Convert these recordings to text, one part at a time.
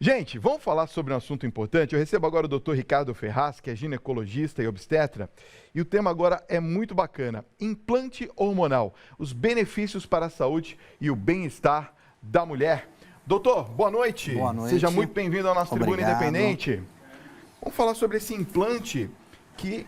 Gente, vamos falar sobre um assunto importante. Eu recebo agora o Dr. Ricardo Ferraz, que é ginecologista e obstetra, e o tema agora é muito bacana: implante hormonal, os benefícios para a saúde e o bem-estar da mulher. Doutor, boa noite. Boa noite. Seja muito bem-vindo ao nosso Tribuna Independente. Vamos falar sobre esse implante que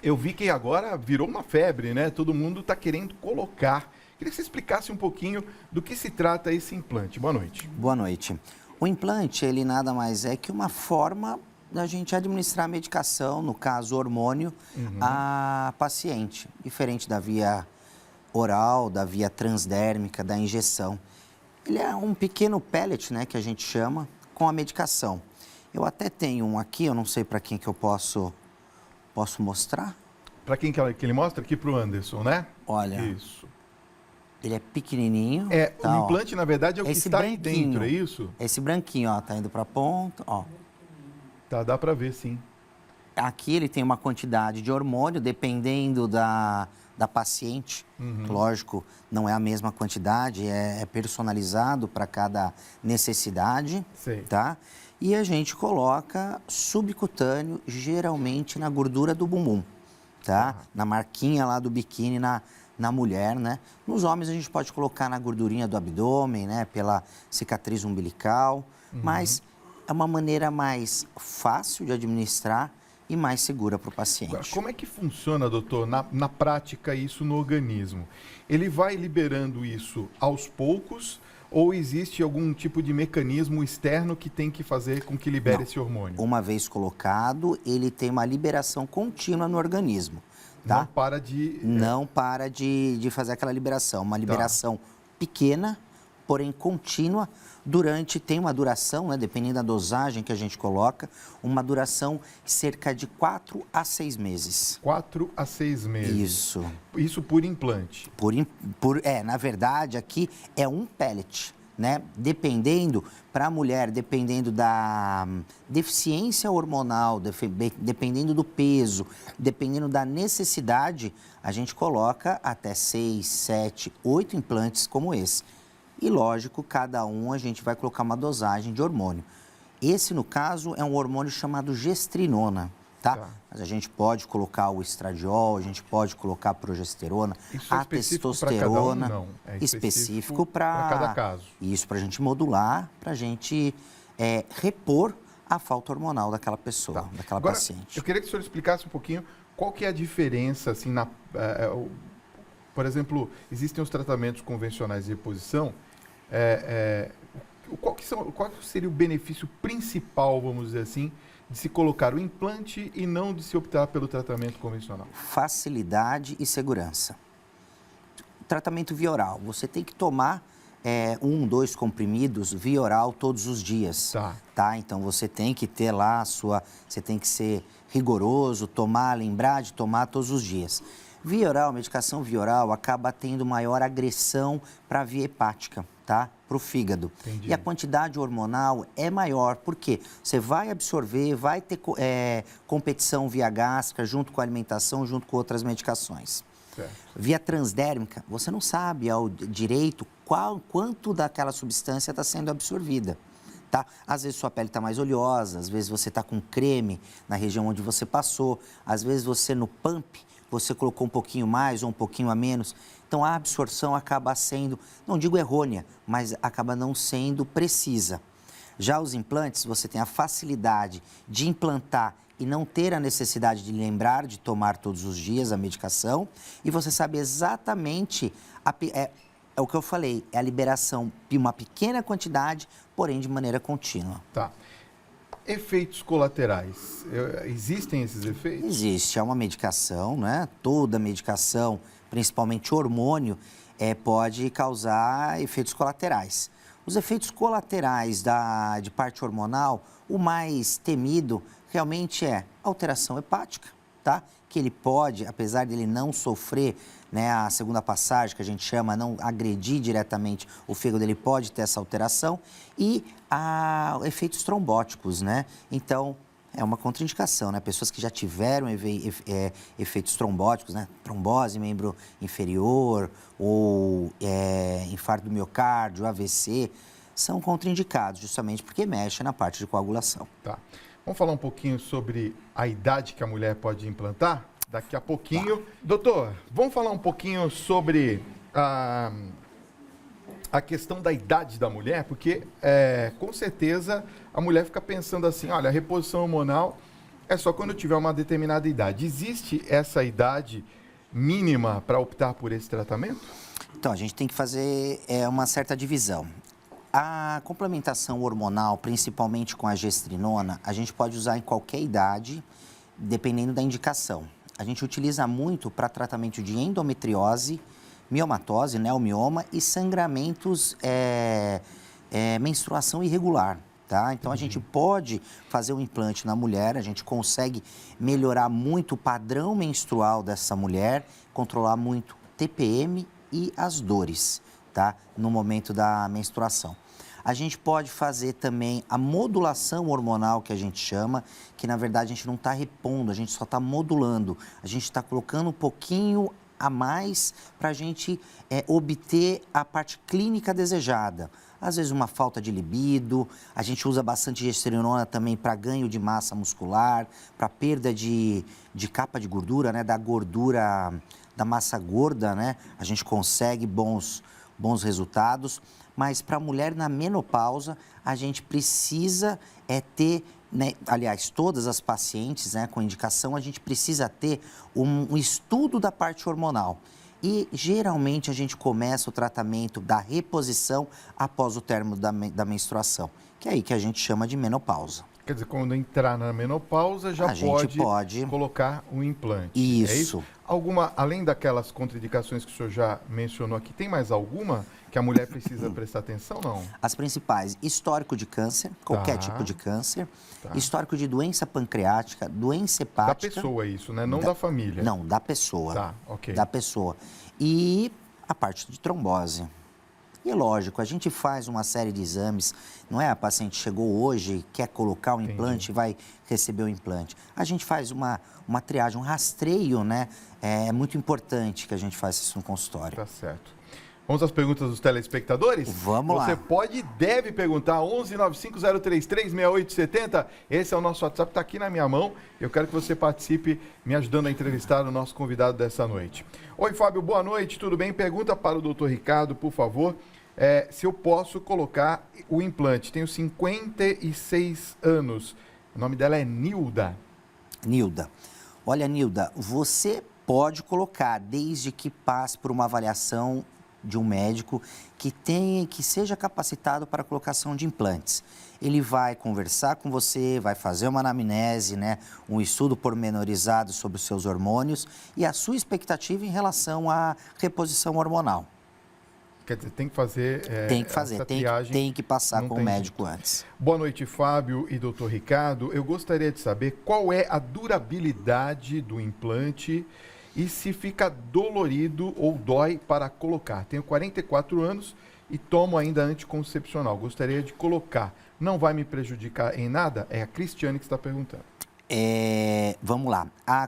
eu vi que agora virou uma febre, né? Todo mundo está querendo colocar. Queria que você explicasse um pouquinho do que se trata esse implante. Boa noite. Boa noite. O implante, ele nada mais é que uma forma da gente administrar a medicação, no caso hormônio, a paciente. Diferente da via oral, da via transdérmica, da injeção. Ele é um pequeno pellet, né, que a gente chama, com a medicação. Eu até tenho um aqui, eu não sei para quem que eu posso mostrar. Para quem que ele mostra? Aqui para o Anderson, né? Olha. Isso. Ele é pequenininho. O implante, na verdade, é o que está aí dentro, é isso? Esse branquinho, ó, tá indo para a ponta, ó. Tá, dá para ver, sim. Aqui ele tem uma quantidade de hormônio, dependendo da paciente. Lógico, não é a mesma quantidade, é personalizado para cada necessidade, Sei. tá? E a gente coloca subcutâneo, geralmente na gordura do bumbum, tá? Na marquinha lá do biquíni, na mulher, né? Nos homens a gente pode colocar na gordurinha do abdômen, né? Pela cicatriz umbilical, mas é uma maneira mais fácil de administrar e mais segura para o paciente. Agora, como é que funciona, doutor, na prática isso no organismo? Ele vai liberando isso aos poucos ou existe algum tipo de mecanismo externo que tem que fazer com que libere esse hormônio? Uma vez colocado, ele tem uma liberação contínua no organismo. Tá? Não para de fazer aquela liberação. Uma liberação pequena, porém contínua, tem uma duração, né, dependendo da dosagem que a gente coloca, uma duração cerca de 4 a 6 meses. 4 a 6 meses. Isso. Isso por implante. Na verdade, aqui é um pellet. Né? Dependendo, para a mulher, dependendo da deficiência hormonal, dependendo do peso, dependendo da necessidade, a gente coloca até 6, 7, 8 implantes como esse. E lógico, cada um a gente vai colocar uma dosagem de hormônio. Esse, no caso, é um hormônio chamado gestrinona. Tá? Mas a gente pode colocar o estradiol, a gente pode colocar a progesterona, a testosterona. Não, é específico para cada caso. Isso, para a gente modular, para a gente repor a falta hormonal daquela pessoa, daquela Agora, paciente. Eu queria que o senhor explicasse um pouquinho qual que é a diferença, assim, por exemplo, existem os tratamentos convencionais de reposição. Qual seria o benefício principal, vamos dizer assim, de se colocar o implante e não de se optar pelo tratamento convencional? Facilidade e segurança. Tratamento via oral. Você tem que tomar 2 comprimidos via oral todos os dias. Tá? Então, você tem que ter lá você tem que ser rigoroso, lembrar de tomar todos os dias. Via oral, medicação via oral acaba tendo maior agressão para a via hepática, tá? Para o fígado. Entendi. E a quantidade hormonal é maior, porque você vai absorver, vai ter competição via gástrica, junto com a alimentação, junto com outras medicações. Certo. Via transdérmica, você não sabe ao direito quanto daquela substância está sendo absorvida. Tá? Às vezes sua pele está mais oleosa, às vezes você está com creme na região onde você passou, às vezes você no pump, você colocou um pouquinho mais ou um pouquinho a menos. Então, a absorção acaba sendo, não digo errônea, mas acaba não sendo precisa. Já os implantes, você tem a facilidade de implantar e não ter a necessidade de lembrar de tomar todos os dias a medicação. E você sabe exatamente, é o que eu falei, é a liberação de uma pequena quantidade, porém de maneira contínua. Tá. Efeitos colaterais. Existem esses efeitos? Existe, é uma medicação, né? Toda medicação, principalmente hormônio, pode causar efeitos colaterais. Os efeitos colaterais de parte hormonal, o mais temido realmente é alteração hepática, tá? Que ele pode, apesar de ele não sofrer, né, a segunda passagem, que a gente chama, não agredir diretamente o fígado, ele pode ter essa alteração, e efeitos trombóticos, né? Então, é uma contraindicação, né? Pessoas que já tiveram efeitos trombóticos, né? Trombose, membro inferior, ou infarto do miocárdio, AVC, são contraindicados, justamente porque mexe na parte de coagulação. Tá. Vamos falar um pouquinho sobre a idade que a mulher pode implantar? Daqui a pouquinho. Tá. Doutor, vamos falar um pouquinho sobre a questão da idade da mulher, porque com certeza a mulher fica pensando assim, olha, a reposição hormonal é só quando eu tiver uma determinada idade. Existe essa idade mínima para optar por esse tratamento? Então, a gente tem que fazer uma certa divisão. A complementação hormonal, principalmente com a gestrinona, a gente pode usar em qualquer idade, dependendo da indicação. A gente utiliza muito para tratamento de endometriose, miomatose, neomioma e sangramentos, menstruação irregular. Tá? Então, a gente pode fazer um implante na mulher, a gente consegue melhorar muito o padrão menstrual dessa mulher, controlar muito TPM e as dores, tá? No momento da menstruação. A gente pode fazer também a modulação hormonal, que a gente chama, que na verdade a gente não está repondo, a gente só está modulando. A gente está colocando um pouquinho a mais para a gente obter a parte clínica desejada. Às vezes uma falta de libido, a gente usa bastante gestrinona também para ganho de massa muscular, para perda de capa de gordura, né, da gordura, da massa gorda, né, a gente consegue bons resultados. Mas para a mulher na menopausa, a gente precisa ter, né, aliás, todas as pacientes, né, com indicação, a gente precisa ter um estudo da parte hormonal. E, geralmente, a gente começa o tratamento da reposição após o término da menstruação, que é aí que a gente chama de menopausa. Quer dizer, quando entrar na menopausa, já pode colocar um implante. Isso. É isso? Alguma, além daquelas contraindicações que o senhor já mencionou aqui, tem mais alguma que a mulher precisa prestar atenção, não? As principais: histórico de câncer, qualquer tipo de câncer, histórico de doença pancreática, doença hepática. Da pessoa isso, né? Não da família. Não, da pessoa. Tá, ok. Da pessoa. E a parte de trombose. E é lógico, a gente faz uma série de exames, não é? A paciente chegou hoje, quer colocar um implante, vai receber o implante. A gente faz uma triagem, um rastreio, né? É muito importante que a gente faça isso no consultório. Tá certo. Vamos às perguntas dos telespectadores? Vamos lá. Você pode e deve perguntar, 11 95 033 6870. Esse é o nosso WhatsApp, está aqui na minha mão. Eu quero que você participe, me ajudando a entrevistar o nosso convidado dessa noite. Oi, Fábio, boa noite, tudo bem? Pergunta para o doutor Ricardo, por favor, se eu posso colocar o implante. Tenho 56 anos. O nome dela é Nilda. Nilda. Olha, Nilda, você pode colocar, desde que passe por uma avaliação de um médico que seja capacitado para a colocação de implantes. Ele vai conversar com você, vai fazer uma anamnese, né, um estudo pormenorizado sobre os seus hormônios e a sua expectativa em relação à reposição hormonal. Quer dizer, tem que fazer tem que passar com o médico antes. Boa noite, Fábio e doutor Ricardo. Eu gostaria de saber qual é a durabilidade do implante e se fica dolorido ou dói para colocar. Tenho 44 anos e tomo ainda anticoncepcional. Gostaria de colocar. Não vai me prejudicar em nada? É a Cristiane que está perguntando. Vamos lá. A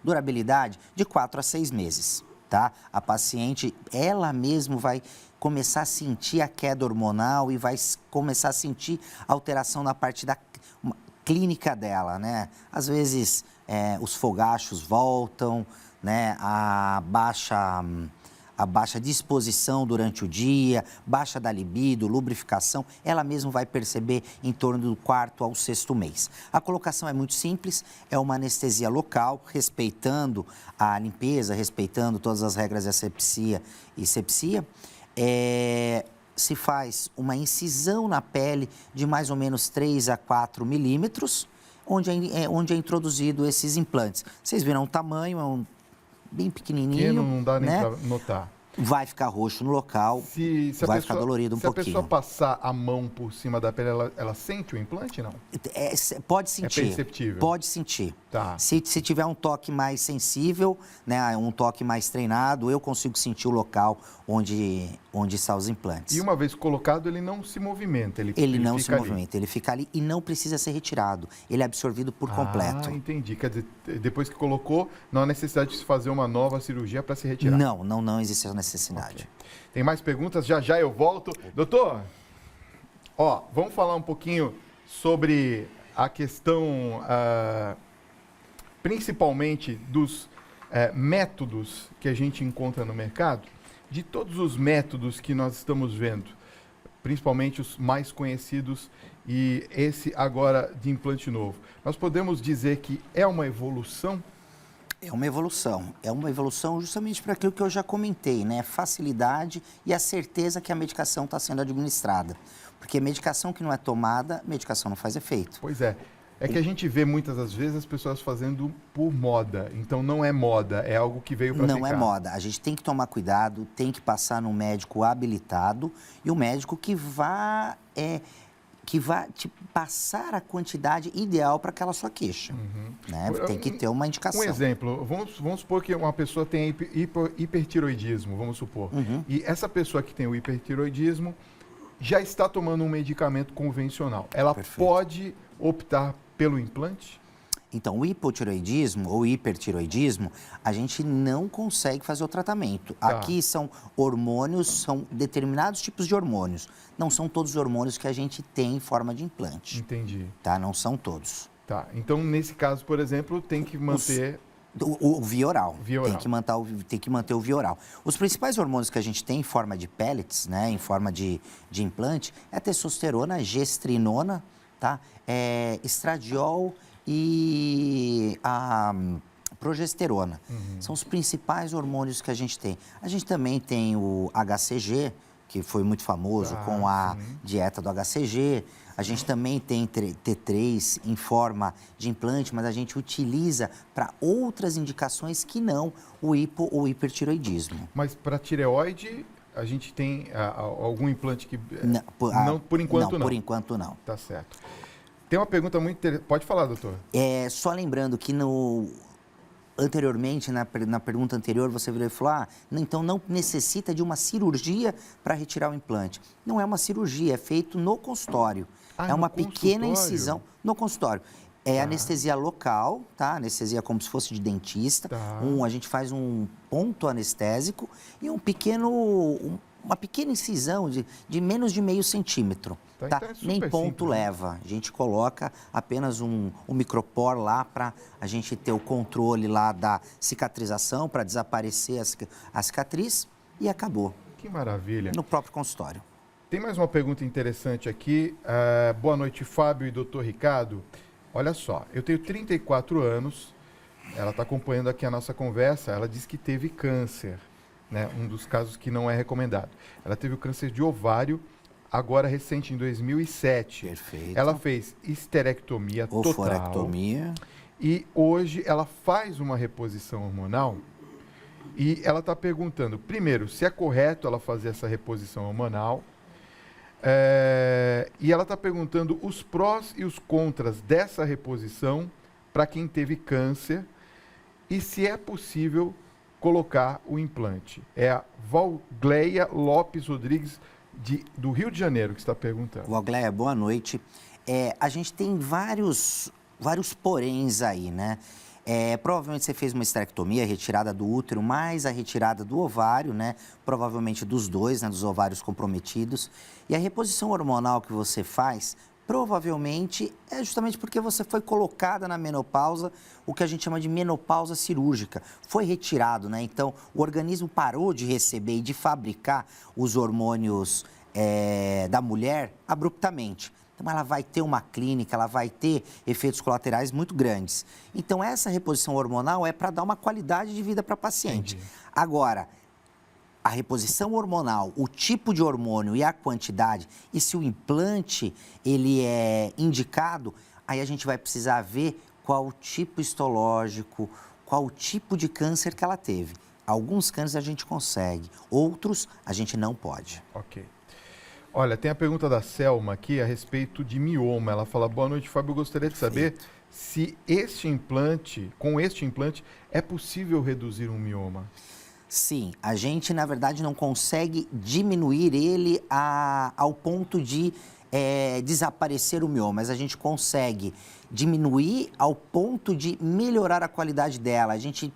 durabilidade, de 4 a 6 meses, tá? A paciente, ela mesma vai começar a sentir a queda hormonal e vai começar a sentir alteração na parte da clínica dela, né? Às vezes, os fogachos voltam, né? A baixa disposição durante o dia, baixa da libido, lubrificação, ela mesma vai perceber em torno do 4º ao 6º mês. A colocação é muito simples, é uma anestesia local, respeitando a limpeza, respeitando todas as regras de asepsia e sepsia. Se faz uma incisão na pele de mais ou menos 3 a 4 milímetros, onde é introduzido esses implantes. Vocês viram o tamanho, bem pequenininho. Não dá nem, né, para notar. Vai ficar roxo no local, vai ficar dolorido um pouquinho. Se a pessoa passar a mão por cima da pele, ela sente o implante, não? Pode sentir. É perceptível? Pode sentir. Tá. Se tiver um toque mais sensível, né, um toque mais treinado, eu consigo sentir o local onde estão os implantes. E uma vez colocado, ele não se movimenta? Ele não se movimenta, ele fica ali e não precisa ser retirado. Ele é absorvido por completo. Entendi. Quer dizer, depois que colocou, não há necessidade de se fazer uma nova cirurgia para se retirar? Não existe essa necessidade. necessidade. Okay. Tem mais perguntas? Já já eu volto. Doutor, vamos falar um pouquinho sobre a questão, principalmente dos métodos que a gente encontra no mercado. De todos os métodos que nós estamos vendo, principalmente os mais conhecidos e esse agora de implante novo, nós podemos dizer que é uma evolução? É uma evolução justamente para aquilo que eu já comentei, né? Facilidade e a certeza que a medicação está sendo administrada. Porque medicação que não é tomada, medicação não faz efeito. Pois é. É que a gente vê muitas das vezes as pessoas fazendo por moda. Então não é moda, é algo que veio para ficar. Não é moda. A gente tem que tomar cuidado, tem que passar num médico habilitado e um médico que vá te passar a quantidade ideal para aquela sua queixa. Né? Tem que ter uma indicação. Um exemplo, vamos supor que uma pessoa tem hipertiroidismo, vamos supor. E essa pessoa que tem o hipertiroidismo já está tomando um medicamento convencional. Ela pode optar pelo implante? Então, o hipotiroidismo ou hipertiroidismo, a gente não consegue fazer o tratamento. Aqui são hormônios, são determinados tipos de hormônios. Não são todos os hormônios que a gente tem em forma de implante. Entendi. Tá? Não são todos. Tá. Então, nesse caso, por exemplo, tem que manter... O via oral. Via oral. Tem que manter o via oral. Os principais hormônios que a gente tem em forma de pellets, né, em forma de implante, é a testosterona, gestrinona, tá? Estradiol e a progesterona. São os principais hormônios que a gente tem. A gente também tem o HCG, que foi muito famoso com a dieta do HCG. A gente também tem T3 em forma de implante, mas a gente utiliza para outras indicações que não o hipertiroidismo. Mas para tireoide, a gente tem algum implante que... Não, por enquanto não. Por enquanto não. Tá certo. Tem uma pergunta muito interessante. Pode falar, doutor. Só lembrando que anteriormente, na pergunta anterior, você virou e falou, então não necessita de uma cirurgia para retirar o implante. Não é uma cirurgia, é feito no consultório. É uma pequena incisão no consultório. É anestesia local, tá? Anestesia como se fosse de dentista. A gente faz um ponto anestésico e uma pequena incisão de menos de meio centímetro. Tá? Então é Nem ponto simples, leva. A gente coloca apenas um micropor lá para a gente ter o controle lá da cicatrização, para desaparecer a cicatriz e acabou. Que maravilha. No próprio consultório. Tem mais uma pergunta interessante aqui. Boa noite, Fábio e doutor Ricardo. Olha só, eu tenho 34 anos, ela está acompanhando aqui a nossa conversa, ela disse que teve câncer, né? Um dos casos que não é recomendado. Ela teve o câncer de ovário, agora recente, em 2007. Perfeito. Ela fez histerectomia total. Oforectomia. E hoje ela faz uma reposição hormonal e ela está perguntando, primeiro, se é correto ela fazer essa reposição hormonal. E ela está perguntando os prós e os contras dessa reposição para quem teve câncer e se é possível colocar o implante. É a Valgleia Lopes Rodrigues, do Rio de Janeiro, que está perguntando. Valgleia, boa noite. A gente tem vários poréns aí, né? Provavelmente você fez uma histerectomia, retirada do útero, mais a retirada do ovário, né? Provavelmente dos dois, né? Dos ovários comprometidos. E a reposição hormonal que você faz, provavelmente é justamente porque você foi colocada na menopausa, o que a gente chama de menopausa cirúrgica. Foi retirado, né? Então, o organismo parou de receber e de fabricar os hormônios da mulher abruptamente. Então, ela vai ter uma clínica, ela vai ter efeitos colaterais muito grandes. Então, essa reposição hormonal é para dar uma qualidade de vida para a paciente. Entendi. Agora, a reposição hormonal, o tipo de hormônio e a quantidade, e se o implante ele é indicado, aí a gente vai precisar ver qual o tipo histológico, qual o tipo de câncer que ela teve. Alguns cânceres a gente consegue, outros a gente não pode. Ok. Olha, tem a pergunta da Selma aqui a respeito de mioma. Ela fala, boa noite, Fábio, eu gostaria de saber se com este implante, é possível reduzir um mioma. Sim, a gente, na verdade, não consegue diminuir ele ao ponto de desaparecer o mioma, mas a gente consegue diminuir ao ponto de melhorar a qualidade dela. A gente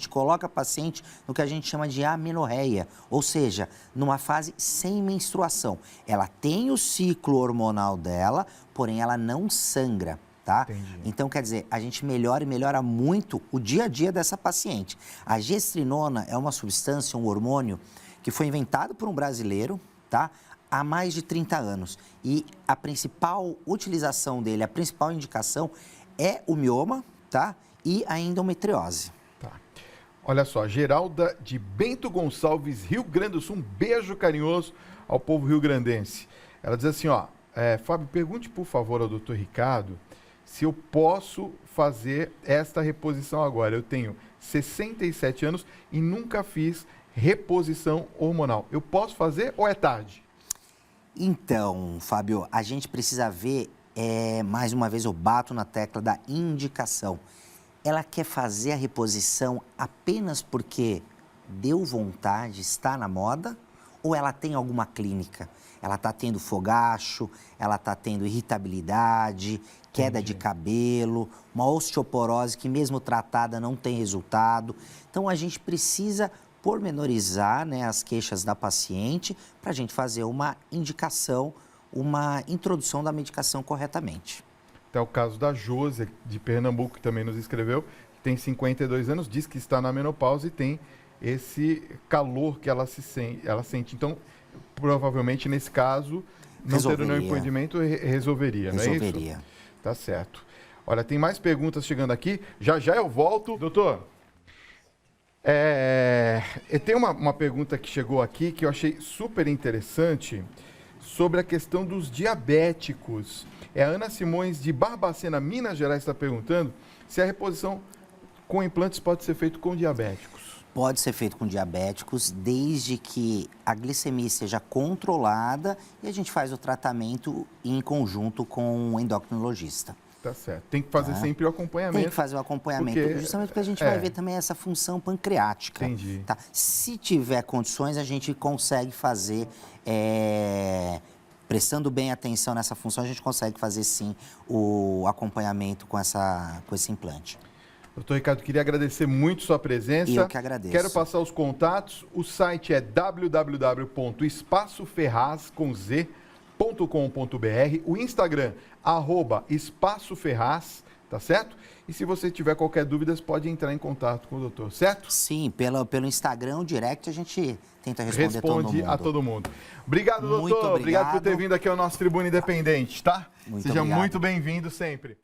coloca a paciente no que a gente chama de amenorreia, ou seja, numa fase sem menstruação. Ela tem o ciclo hormonal dela, porém ela não sangra. Tá? Então, quer dizer, a gente melhora e melhora muito o dia a dia dessa paciente. A gestrinona é uma substância, um hormônio, que foi inventado por um brasileiro, tá? Há mais de 30 anos. E a principal utilização dele, a principal indicação é o mioma, tá? E a endometriose. Tá. Olha só, Geralda de Bento Gonçalves, Rio Grande do Sul, um beijo carinhoso ao povo rio-grandense. Ela diz assim, ó, Fábio, pergunte por favor ao doutor Ricardo se eu posso fazer esta reposição agora. Eu tenho 67 anos e nunca fiz reposição hormonal. Eu posso fazer ou é tarde? Então, Fábio, a gente precisa ver, mais uma vez eu bato na tecla da indicação. Ela quer fazer a reposição apenas porque deu vontade, está na moda, ou ela tem alguma clínica? Ela está tendo fogacho, ela está tendo irritabilidade, queda de cabelo, uma osteoporose que mesmo tratada não tem resultado. Então, a gente precisa pormenorizar, né, as queixas da paciente para a gente fazer uma indicação, uma introdução da medicação corretamente. Até o caso da Josi, de Pernambuco, que também nos escreveu, que tem 52 anos, diz que está na menopausa e tem esse calor que ela sente. Então, provavelmente, nesse caso, não ter o não impedimento resolveria, não é isso? Resolveria. Tá certo. Olha, tem mais perguntas chegando aqui. Já eu volto. Doutor, tem uma pergunta que chegou aqui que eu achei super interessante sobre a questão dos diabéticos. A Ana Simões, de Barbacena, Minas Gerais, está perguntando se a reposição com implantes pode ser feita com diabéticos. Pode ser feito com diabéticos, desde que a glicemia seja controlada e a gente faz o tratamento em conjunto com o endocrinologista. Tá certo. Tem que fazer sempre o acompanhamento. Tem que fazer o acompanhamento, justamente porque a gente vai ver também essa função pancreática. Entendi. Tá? Se tiver condições, a gente consegue fazer, prestando bem atenção nessa função, a gente consegue fazer sim o acompanhamento com esse implante. Doutor Ricardo, queria agradecer muito sua presença. Eu que agradeço. Quero passar os contatos. O site é www.espaçoferraz.com.br. O Instagram, @espaçoferraz, tá certo? E se você tiver qualquer dúvida, pode entrar em contato com o doutor, certo? Sim, pelo Instagram, o direct, a gente tenta responder todo mundo. Responde a todo mundo. Obrigado, doutor. Muito obrigado. Obrigado por ter vindo aqui ao nosso Tribuna Independente, tá? Muito Seja obrigado. muito bem-vindo sempre.